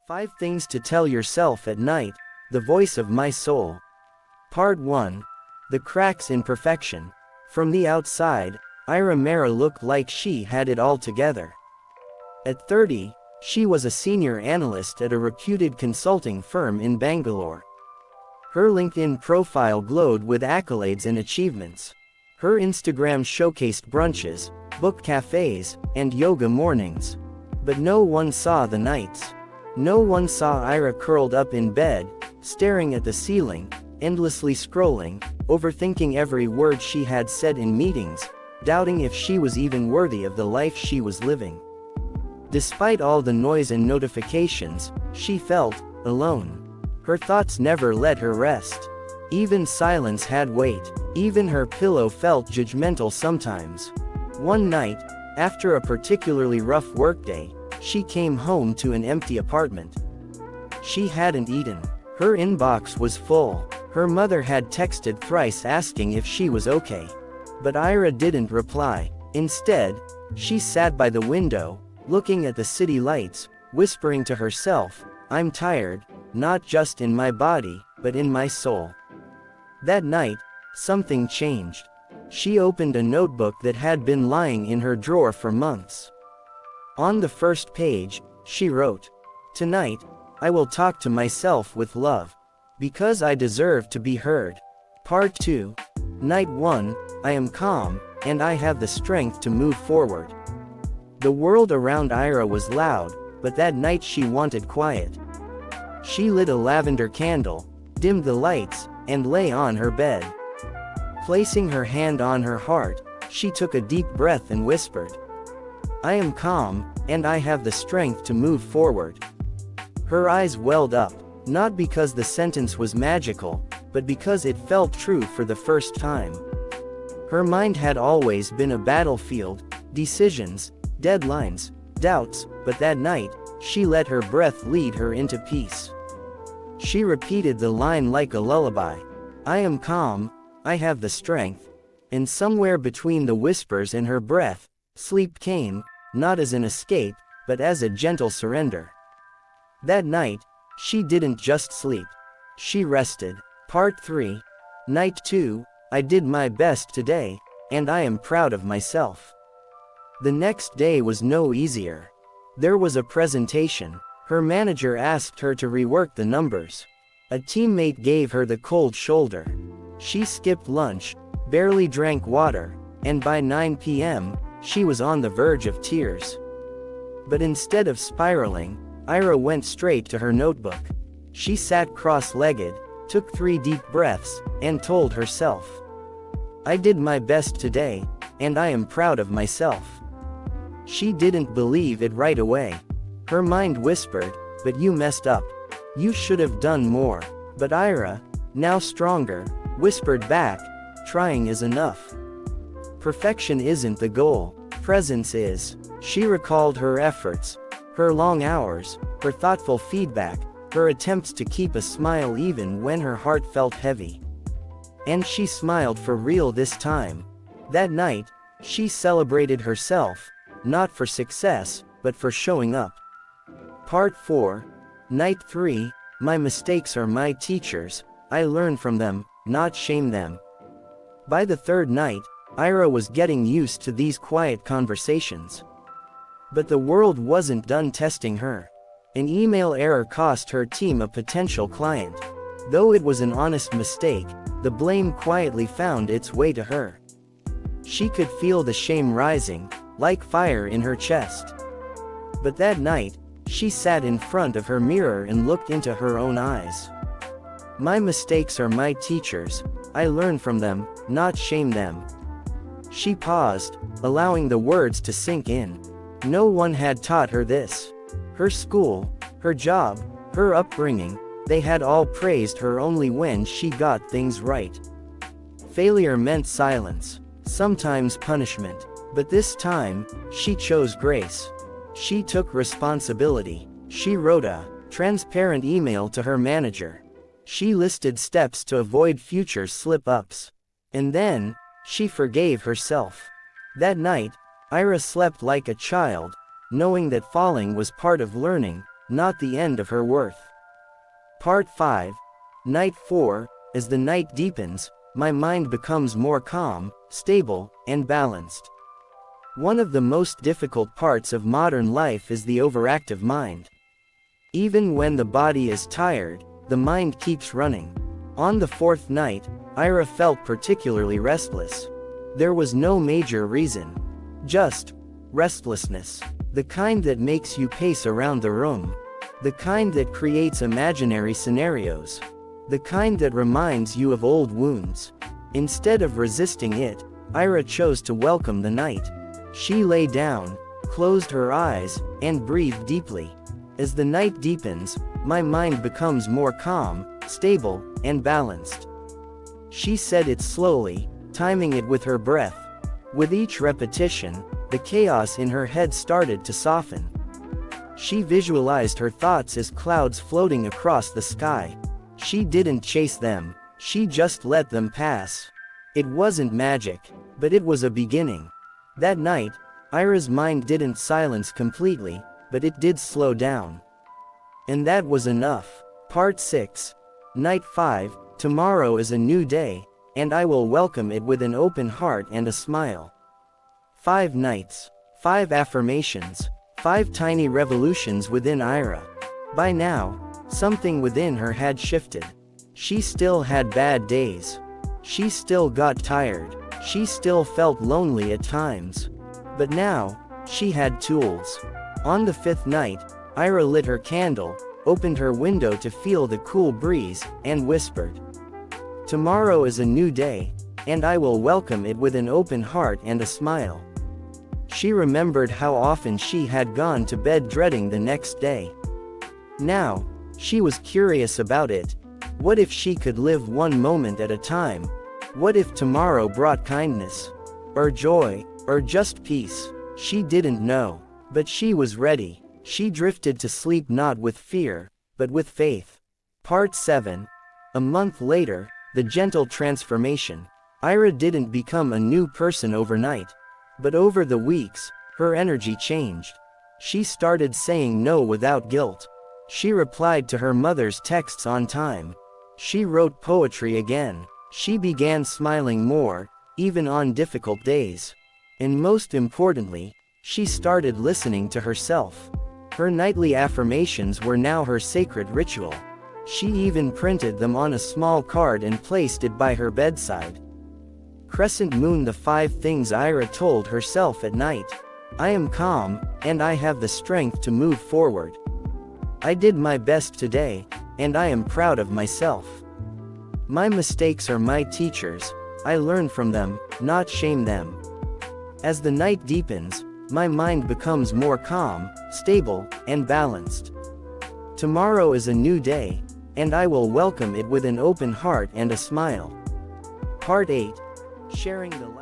5 Things to Tell Yourself at Night, The Voice of My Soul. Part 1. The Cracks in Perfection. From the outside, Ira Mera looked like she had it all together. At 30, she was a senior analyst at a reputed consulting firm in Bangalore. Her LinkedIn profile glowed with accolades and achievements. Her Instagram showcased brunches, book cafes, and yoga mornings. But no one saw the nights. No one saw Ira curled up in bed, staring at the ceiling, endlessly scrolling, overthinking every word she had said in meetings, doubting if she was even worthy of the life she was living. Despite all the noise and notifications, she felt alone. Her thoughts never let her rest. Even silence had weight. Even her pillow felt judgmental sometimes. One night, after a particularly rough workday, she came home to an empty apartment. She hadn't eaten. Her inbox was full. Her mother had texted thrice asking if she was okay. But Ira didn't reply. Instead, she sat by the window, looking at the city lights, whispering to herself, "I'm tired, not just in my body, but in my soul." That night, something changed. She opened a notebook that had been lying in her drawer for months. On the first page, she wrote, "Tonight, I will talk to myself with love. Because I deserve to be heard." Part 2. Night 1, I am calm, and I have the strength to move forward. The world around Ira was loud, but that night she wanted quiet. She lit a lavender candle, dimmed the lights, and lay on her bed. Placing her hand on her heart, she took a deep breath and whispered, "I am calm, and I have the strength to move forward." Her eyes welled up, not because the sentence was magical, but because it felt true for the first time. Her mind had always been a battlefield, decisions, deadlines, doubts, but that night, she let her breath lead her into peace. She repeated the line like a lullaby, "I am calm, I have the strength," and somewhere between the whispers and her breath, sleep came, not as an escape, but as a gentle surrender. That night, she didn't just sleep. She rested. Part 3. Night 2, I did my best today, and I am proud of myself. The next day was no easier. There was a presentation. Her manager asked her to rework the numbers. A teammate gave her the cold shoulder. She skipped lunch, barely drank water, and by 9 p.m., she was on the verge of tears. But instead of spiraling, Ira went straight to her notebook. She sat cross-legged, took 3 deep breaths, and told herself, "I did my best today, and I am proud of myself." She didn't believe it right away. Her mind whispered, "But you messed up. You should have done more." But Ira, now stronger, whispered back, "Trying is enough. Perfection isn't the goal, presence is." She recalled her efforts, her long hours, her thoughtful feedback, her attempts to keep a smile even when her heart felt heavy. And she smiled for real this time. That night, she celebrated herself, not for success, but for showing up. Part 4. Night 3, My mistakes are my teachers, I learn from them, not shame them. By the third night, Ira was getting used to these quiet conversations. But the world wasn't done testing her. An email error cost her team a potential client. Though it was an honest mistake, the blame quietly found its way to her. She could feel the shame rising, like fire in her chest. But that night, she sat in front of her mirror and looked into her own eyes. "My mistakes are my teachers, I learn from them, not shame them." She paused, allowing the words to sink in. No one had taught her this. Her school, her job, her upbringing, they had all praised her only when she got things right. Failure meant silence, sometimes punishment. But this time, she chose grace. She took responsibility. She wrote a transparent email to her manager. She listed steps to avoid future slip-ups. And then, she forgave herself. That night, Ira slept like a child, knowing that falling was part of learning, not the end of her worth. Part 5. Night 4. As the night deepens, my mind becomes more calm, stable, and balanced. One of the most difficult parts of modern life is the overactive mind. Even when the body is tired, the mind keeps running. On the fourth night, Ira felt particularly restless. There was no major reason. Just restlessness. The kind that makes you pace around the room. The kind that creates imaginary scenarios. The kind that reminds you of old wounds. Instead of resisting it, Ira chose to welcome the night. She lay down, closed her eyes, and breathed deeply. As the night deepens, my mind becomes more calm, stable, and balanced. She said it slowly, timing it with her breath. With each repetition, the chaos in her head started to soften. She visualized her thoughts as clouds floating across the sky. She didn't chase them, she just let them pass. It wasn't magic, but it was a beginning. That night, Ira's mind didn't silence completely, but it did slow down. And that was enough. Part 6. Night 5. Tomorrow is a new day, and I will welcome it with an open heart and a smile. 5 nights. 5 affirmations. 5 tiny revolutions within Ira. By now, something within her had shifted. She still had bad days. She still got tired. She still felt lonely at times. But now, she had tools. On the 5th night, Ira lit her candle, opened her window to feel the cool breeze, and whispered, "Tomorrow is a new day, and I will welcome it with an open heart and a smile." She remembered how often she had gone to bed dreading the next day. Now, she was curious about it. What if she could live one moment at a time? What if tomorrow brought kindness? Or joy? Or just peace? She didn't know. But she was ready. She drifted to sleep not with fear, but with faith. Part 7. A month later, the gentle transformation. Ira didn't become a new person overnight. But over the weeks, her energy changed. She started saying no without guilt. She replied to her mother's texts on time. She wrote poetry again. She began smiling more, even on difficult days. And most importantly, she started listening to herself. Her nightly affirmations were now her sacred ritual. She even printed them on a small card and placed it by her bedside. Crescent moon. The 5 things Ira told herself at night. I am calm, and I have the strength to move forward. I did my best today, and I am proud of myself. My mistakes are my teachers. I learn from them, not shame them. As the night deepens, my mind becomes more calm, stable, and balanced. Tomorrow is a new day, and I will welcome it with an open heart and a smile. Part 8. Sharing the light.